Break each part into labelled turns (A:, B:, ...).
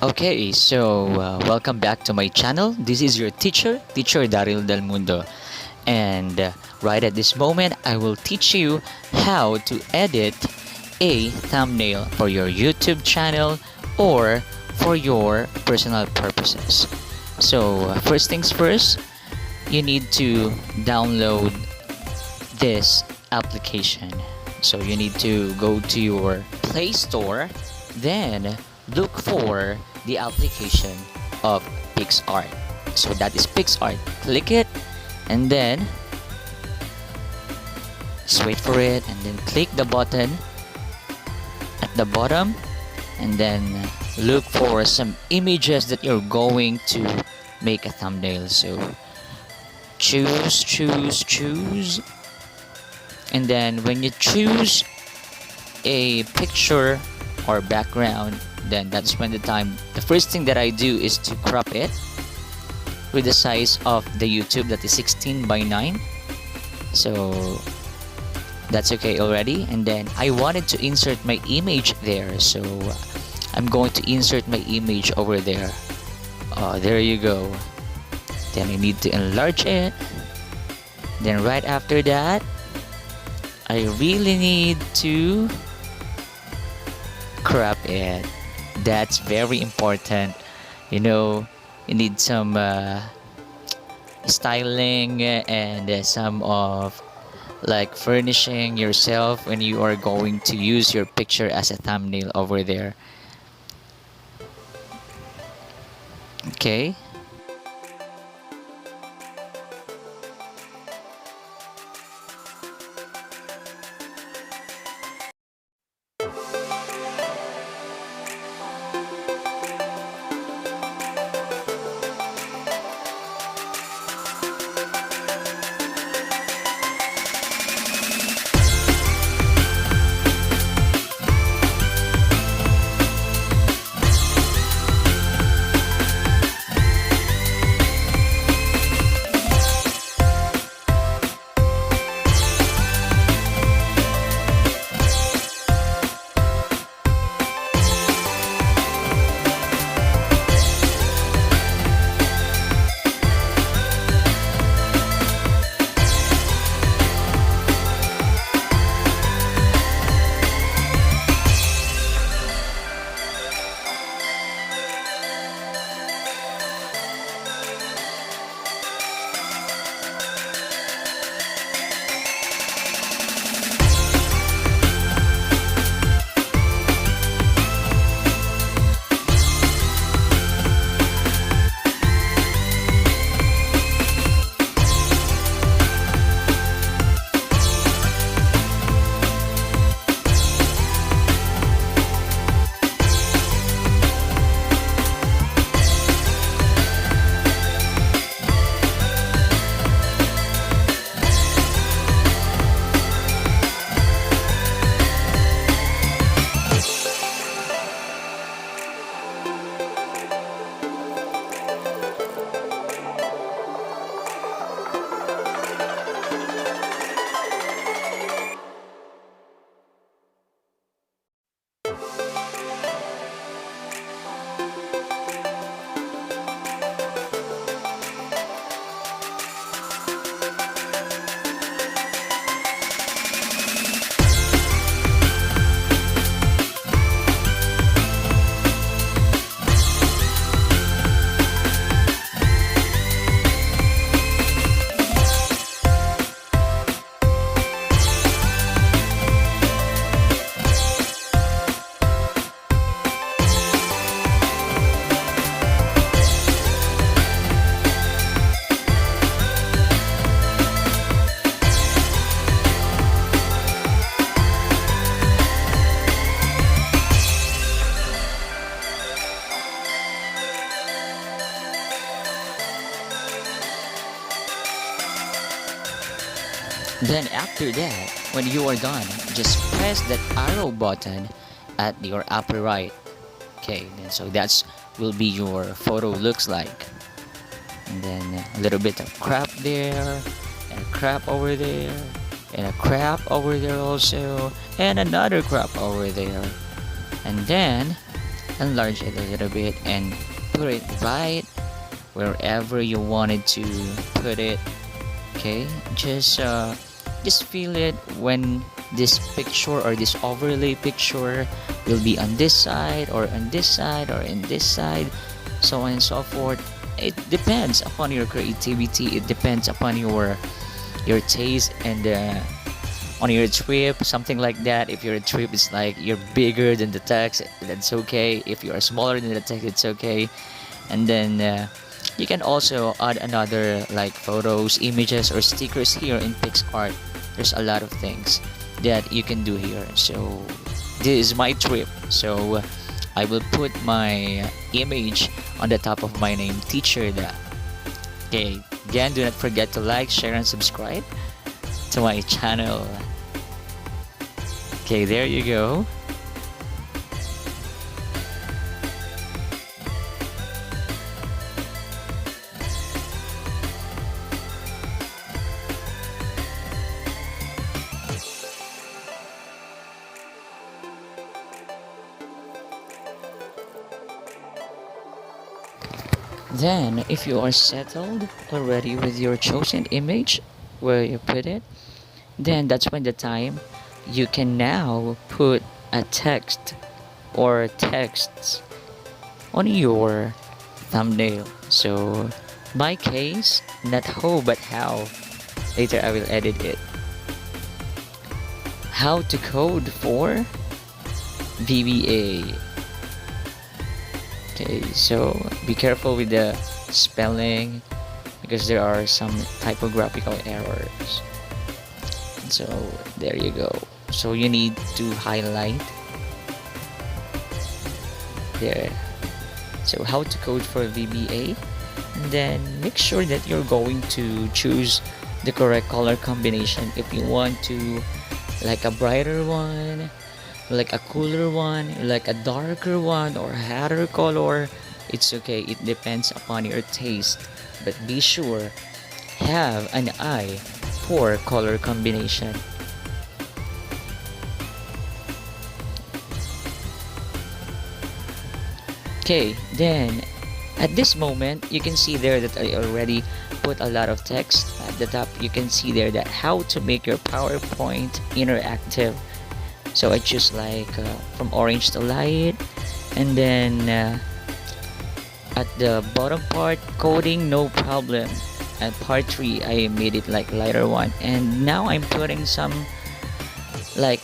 A: Okay, so welcome back to my channel. This is your teacher Daryl Del Mundo. And right at this moment, I will teach you how to edit a thumbnail for your YouTube channel or for your personal purposes. So, first things first, you need to download this application. So, you need to go to your Play Store, then look for the application of XArt. So that is XArt. Click it and then just wait for it and then click the button at the bottom and then look for some images that you're going to make a thumbnail. So choose and then when you choose a picture or background, then that's when the first thing that I do is to crop it with the size of the YouTube, that is 16 by 9. So that's okay already. And then I wanted to insert my image there, so I'm going to insert my image over there. There you go. Then I need to enlarge it. Then right after that, I really need to crop it. That's very important. You need some styling and some of like furnishing yourself when you are going to use your picture as a thumbnail over there. Okay. Then after that, when you are done, just press that arrow button at your upper right. Okay, then so that's will be your photo looks like. And then a little bit of crop there, and a crop over there, and a crop over there also, and another crop over there. And then enlarge it a little bit and put it right wherever you wanted to put it. Okay, just feel it when this picture or this overlay picture will be on this side or on this side or in this side, so on and so forth. It depends upon your creativity, it depends upon your taste, and on your trip, something like that. If your trip is like you're bigger than the text, that's okay. If you are smaller than the text, it's okay. And then you can also add another like photos, images, or stickers here in XArt. There's a lot of things that you can do here. So this is my trip, so I will put my image on the top of my name, Teacher Da. Okay, again, do not forget to like, share, and subscribe to my channel. Okay, there you go. Then, if you are settled already with your chosen image where you put it, then that's when the time you can now put a text or texts on your thumbnail. So, my case, not who but how. Later I will edit it. How to code for VBA. Okay, so be careful with the spelling because there are some typographical errors. So there you go. So you need to highlight there. So how to code for VBA, and then make sure that you're going to choose the correct color combination. If you want to like a brighter one, like a cooler one, like a darker one, or hotter color, it's okay. It depends upon your taste, but be sure have an eye for color combination. Okay, then at this moment you can see there that I already put a lot of text. At the top you can see there that how to make your PowerPoint interactive. So I choose like from orange to light, and then at the bottom part, coding no problem. At part 3 I made it like lighter one, and now I'm putting some like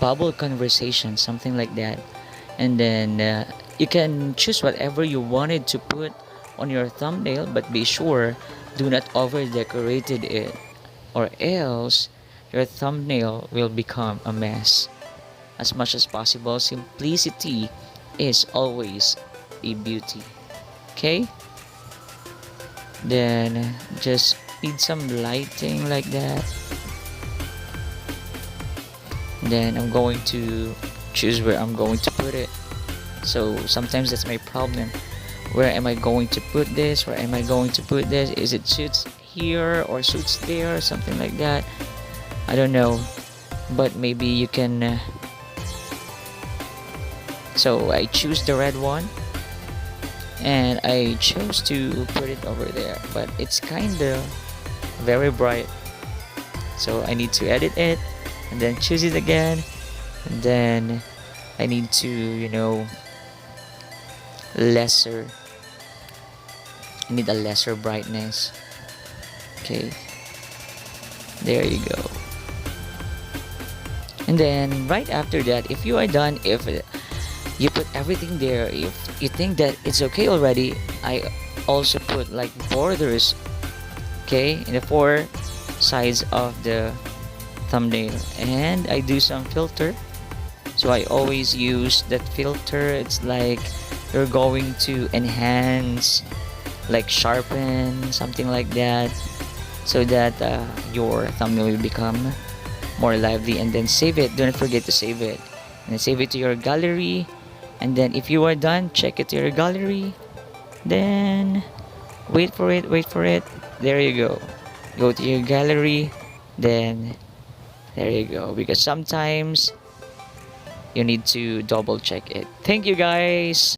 A: bubble conversation, something like that. And then you can choose whatever you wanted to put on your thumbnail, but be sure do not over decorated it, or else your thumbnail will become a mess. As much as possible, simplicity is always a beauty. Okay, then just need some lighting like that. Then I'm going to choose where I'm going to put it. So sometimes that's my problem. Where am I going to put this? Where am I going to put this? Is it suits here or suits there? Something like that. I don't know, but maybe you can so I choose the red one, and I chose to put it over there, but it's kinda very bright, so I need to edit it and then choose it again, and then I need to, lesser. I need a lesser brightness. Okay, there you go. And then right after that, if you are done, if you put everything there, if you think that it's okay already, I also put like borders, okay, in the 4 sides of the thumbnail, and I do some filter. So I always use that filter. It's like you're going to enhance, like sharpen, something like that, so that your thumbnail will become more lively. And then save it. Do not forget to save it, and save it to your gallery. And then if you are done, check it to your gallery, then wait for it. There you go. Go to your gallery, then there you go. Because sometimes you need to double check it. Thank you guys.